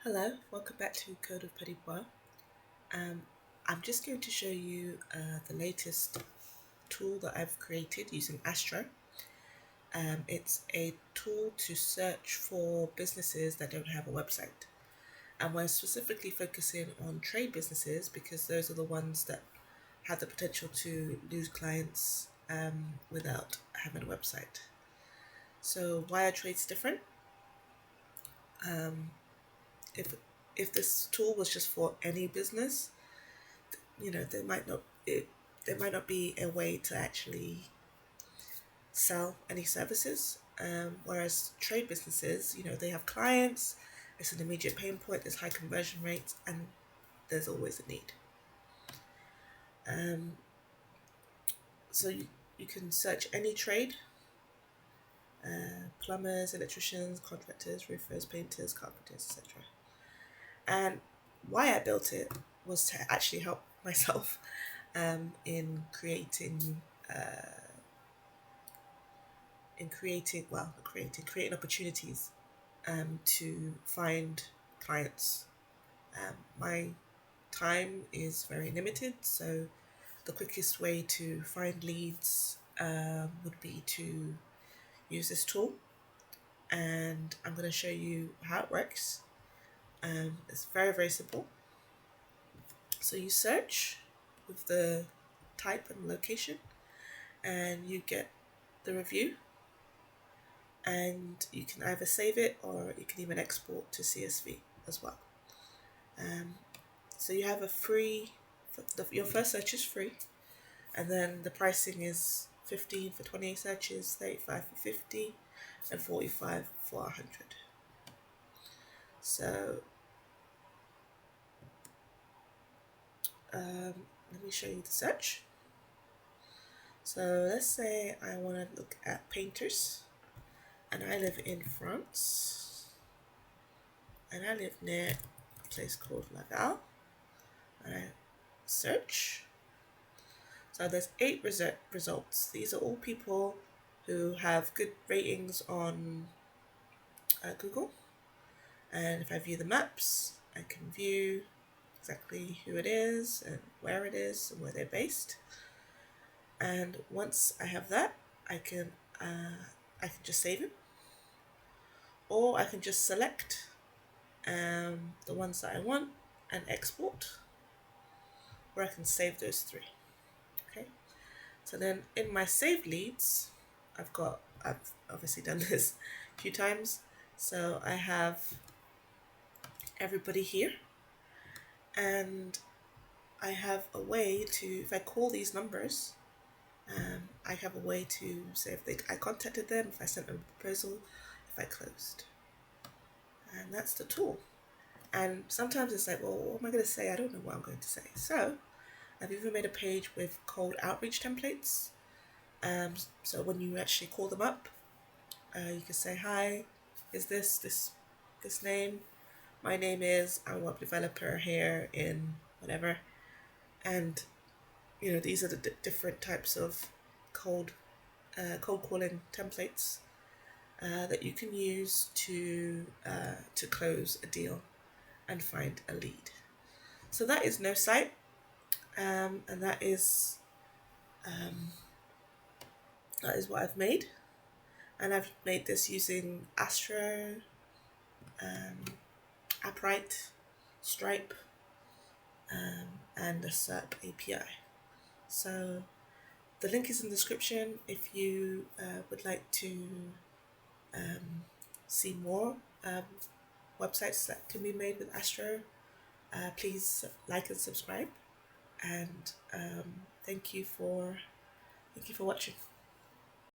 Hello, welcome back to Code of Petit Pois. Um, I'm just going to show you the latest tool that I've created using Astro. It's a tool to search for businesses that don't have a website. And we're specifically focusing on trade businesses because those are the ones that have the potential to lose clients without having a website. So why are trades different? Um, if if this tool was just for any business, there might not be a way to actually sell any services. Whereas trade businesses, they have clients, it's an immediate pain point, there's high conversion rates, and there's always a need. So you can search any trade, plumbers, electricians, contractors, roofers, painters, carpenters, etc. And why I built it was to actually help myself in creating creating opportunities to find clients. My time is very limited, so the quickest way to find leads would be to use this tool, and I'm going to show you how it works. It's very, very simple. So you search with the type and location, and you get the review, and you can either save it or you can even export to CSV as well. So you have a free, your first search is free, and then the pricing is 15 for 28 searches, 35 for 50, and 45 for 100. So let me show you the search. So let's say I want to look at painters, and I live in France, and I live near a place called Laval, and I search. So there's 8 results. These are all people who have good ratings on Google. And if I view the maps, I can view exactly who it is and where they're based. And once I have that, I can just save it, or I can just select the ones that I want and export, or I can save those 3. Okay. So then in my saved leads, I've obviously done this a few times. So I have everybody here, and I have a way to, if I call these numbers, I have a way to say if I contacted them, if I sent them a proposal, if I closed. And that's the tool. And sometimes it's like, well, what am I going to say? I don't know what I'm going to say. So I've even made a page with cold outreach templates. So when you actually call them up, you can say, hi, is this name? My name is, I'm a web developer here in whatever. And, these are the different types of cold calling templates that you can use to close a deal and find a lead. So that is NoSite, and that is what I've made. And I've made this using Astro, Upright, Stripe, and the SERP API. So the link is in the description if you would like to see more websites that can be made with Astro. Please like and subscribe, and thank you for watching.